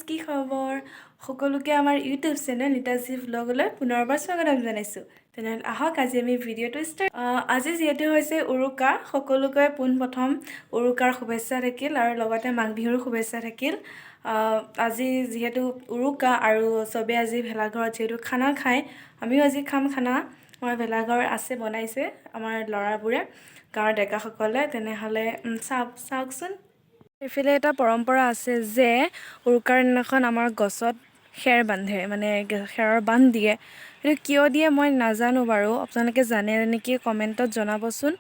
কি খবৰ সকলোকে আমাৰ ইউটিউব চেনেল নিতাজি ব্লগলৈ পুনৰবাৰ স্বাগতম জনাইছোঁ তেনেহ'লে আহক আজি আমি ভিডিঅ'টো ষ্টাৰ্ট আজি যিহেতু হৈছে উৰুকা সকলোকে পোনপ্ৰথম উৰুকাৰ শুভেচ্ছা থাকিল আৰু লগতে মাঘ বিহুৰ শুভেচ্ছা থাকিল আজি যিহেতু উৰুকা আৰু চবে আজি ভেলাঘৰত যিহেতু খানা খায় আমিও আজি খাম খানা আমাৰ ভেলাঘৰ আছে বনাইছে আমাৰ ল'ৰাবোৰে গাঁৱৰ ডেকাসকলে তেনেহ'লে চাওকচোন এফালে এটা পৰম্পৰা আছে যে উৰুকাৰ দিনাখন আমাৰ গছত খেৰ বান্ধে মানে খেৰৰ বান্ধ দিয়ে সেইটো কিয় দিয়ে মই নাজানো বাৰু আপোনালোকে জানে নেকি কমেণ্টত জনাবচোন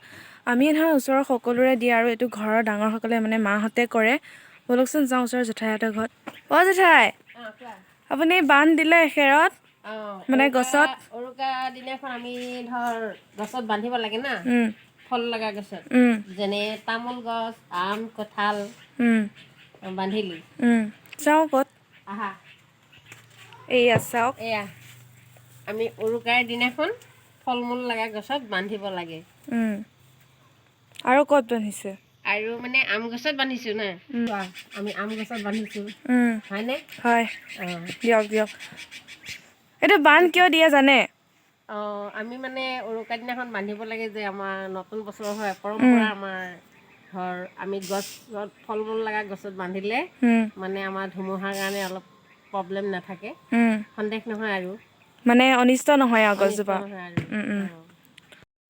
আমি ধৰা ওচৰৰ সকলোৰে দিয়ে আৰু এইটো ঘৰৰ ডাঙৰসকলে মানে মাহঁতে কৰে বলকচোন যাওঁ ওচৰৰ জেঠাইহঁতৰ ঘৰত জেঠাই আপুনি বান্ধ দিলে খেৰত মানে গছত উৰুকা দিনাখন আমি ধৰ গছত বান্ধিব লাগে না ফল লগা গছত যেনে তামোল গছ আম কঁঠাল বান্ধিলি চাওঁ ক'ত আহা এয়া চাওক এয়া আমি উৰুকাৰ দিনাখন ফল মূল লগা গছত বান্ধিব লাগে আৰু ক'ত বান্ধিছে আৰু মানে আম গছত বান্ধিছো না আমি আম গছত বান্ধিছো হয়নে হয় দিয়ক এইটো বান্ধ কিয় দিয়ে জানে আমি মানে উৰুকা দিনাখন বান্ধিব লাগে যে আমাৰ নতুন বছৰ হয় পৰম্পৰা আমাৰ ধৰ আমি গছত ফল মূল লগা গছত বান্ধিলে মানে আমাৰ ধুমুহাৰ কাৰণে অলপ প্ৰব্লেম নাথাকে সন্দেহ নহয় আৰু মানে অনিষ্ট নহয় আৰু গছজোপা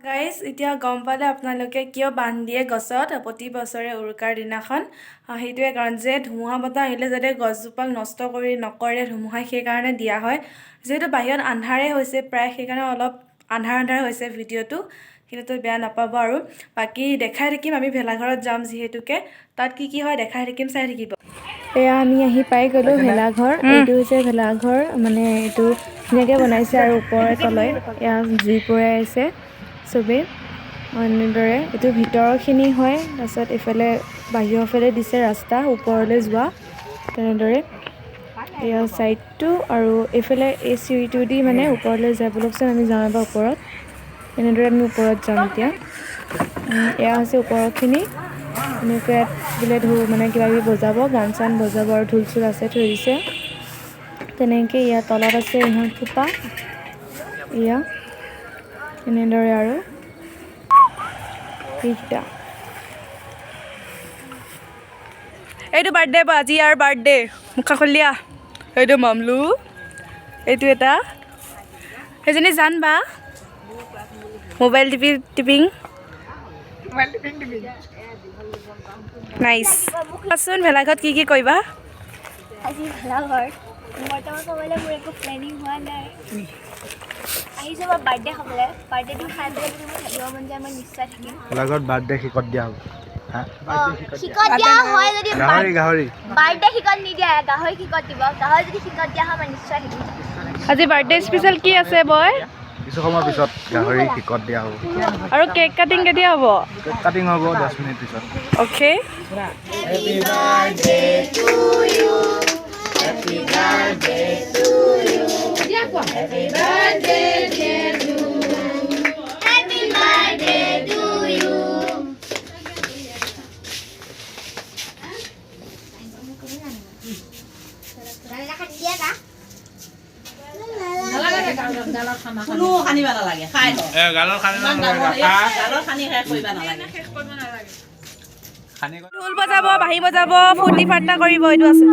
গাইজ এতিয়া গম পালে আপোনালোকে কিয় বান্ধ দিয়ে গছত প্ৰতি বছৰে উৰুকাৰ দিনাখন সেইটোৱে কাৰণ যে ধুমুহা বতাহ আহিলে যাতে গছজোপাক নষ্ট নকৰে ধুমুহাই সেইকাৰণে দিয়া হয় যিহেতু বাহিৰত আন্ধাৰে হৈছে প্ৰায় সেইকাৰণে অলপ আন্ধাৰ হৈছে ভিডিঅ'টো কিন্তু বেয়া নাপাব আৰু বাকী দেখাই থাকিম আমি ভেলাঘৰত যাম যিহেতুকে তাত কি হয় দেখাই থাকিম চাই থাকিব এয়া আমি আহি পাই গ'লোঁ ভেলাঘৰ এইটো হৈছে ভেলাঘৰ মানে এইটো ধুনীয়াকৈ বনাইছে আৰু ওপৰে তলৈ এয়া জুই পৰাই আছে চবেই এনেদৰে এইটো ভিতৰৰখিনি হয় তাৰপিছত এইফালে বাহিৰৰ ফালে দিছে ৰাস্তা ওপৰলৈ যোৱা তেনেদৰে এয়া ছাইডটো আৰু এইফালে এই চিৰিটো দি মানে ওপৰলৈ যায় বলকচোন আমি যাওঁ এবাৰ ওপৰত এনেদৰে আমি ওপৰত যাম এতিয়া এয়া হৈছে ওপৰৰখিনি এনেকৈ বোলে মানে কিবা কিবি বজাব গান চান বজাব আৰু ঢোল চোল আছে থৈ দিছে তেনেকৈ ইয়াৰ তলত আছে ইহঁত থোপা এয়া এনেদৰে আৰু এইকেইটা এইটো বাৰ্থডে বা আজি ইয়াৰ বাৰ্থডে মুখা খলীয়া এইটো মামলু এইটো এটা সেইজনী জান বা মোবাইল টিপিং নাইচ কোৱাচোন ভেলাঘৰত কি কৰিবা আজি ভেলাঘৰ বৰ্তমান সময়লৈ মোৰ একো প্লেনিং হোৱা নাই আহিছোঁ মই বাৰ্থডে খাবলৈ বাৰ্থডেটো খাই পেলাই যদি মোৰ থাকিব মন যায় মই নিশ্চয় থাকিম ভেলাঘৰত বাৰ্থডে শিকত দিয়া হ'ব শিকত দিয়া হয় যদি গাহৰি বাৰ্থডে শিকত নিদিয়ে গাহৰি শিকত দিব গাহৰি যদি শিকত দিয়া হয় মই নিশ্চয় থাকিম আজি বাৰ্থডে স্পেচিয়েল কি আছে বয় কিছু সময়ৰ পিছত গাহৰি শিকত দিয়া হ'ব আৰু কেক কাটিং কেতিয়া হ'ব কেক কাটিং হ'ব 10 মিনিট পিছত okay happy birthday to you happy birthday to you happy birthday happy birthday to you কোনো খানিব নালাগে খাই ল গালৰ খানি শেষ কৰিব নালাগে ঢোল বজাব বাঁহী বজাব ফূৰ্তি ফাৰ্তা কৰিব এইটো আছে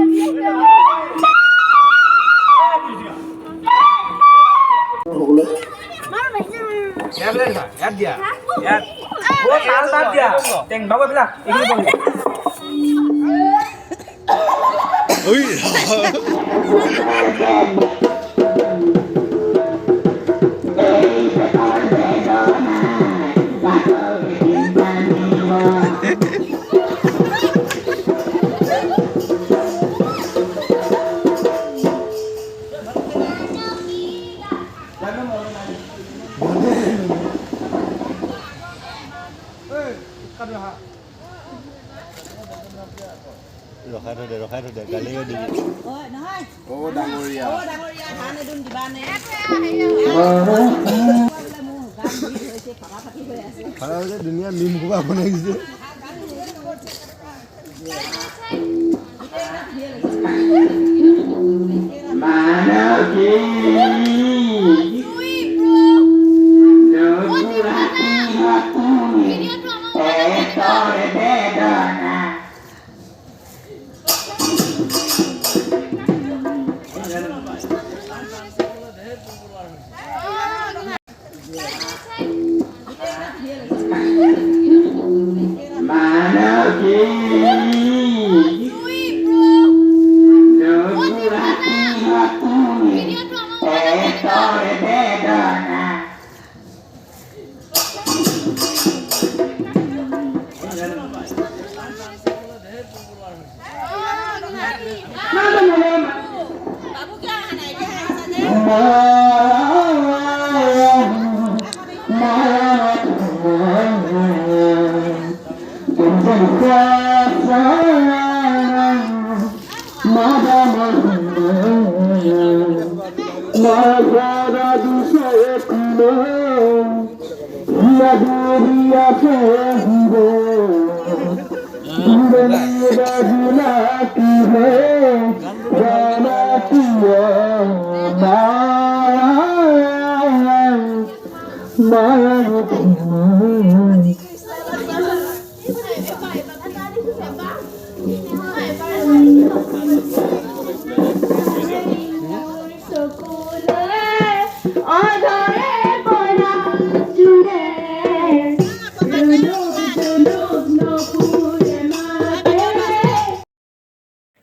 ৰখাই থৈ দে গালিও দিবি ডাঙৰীয়া ধান এদুন দিবানে ধুনীয়া মিম কোবা বনাই দিছে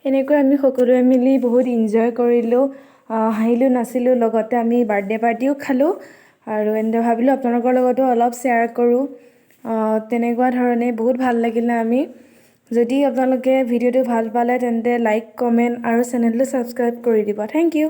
এনেকৈ আমি সকলোৱে মিলি বহুত এনজয় কৰিলোঁ, হাঁহিলোঁ নাচিলোঁ, লগতে আমি বাৰ্থডে পাৰ্টিও খালোঁ আৰু এনেদৰে ভাবিলোঁ আপোনালোকৰ লগতো অলপ শ্বেয়াৰ কৰোঁ। তেনেকুৱা ধৰণে বহুত ভাল লাগিলে আমি। যদি আপোনালোকে ভিডিঅ'টো ভাল পালে তেন্তে লাইক, কমেণ্ট আৰু চেনেলটো ছাবস্ক্ৰাইব কৰি দিব। Thank U.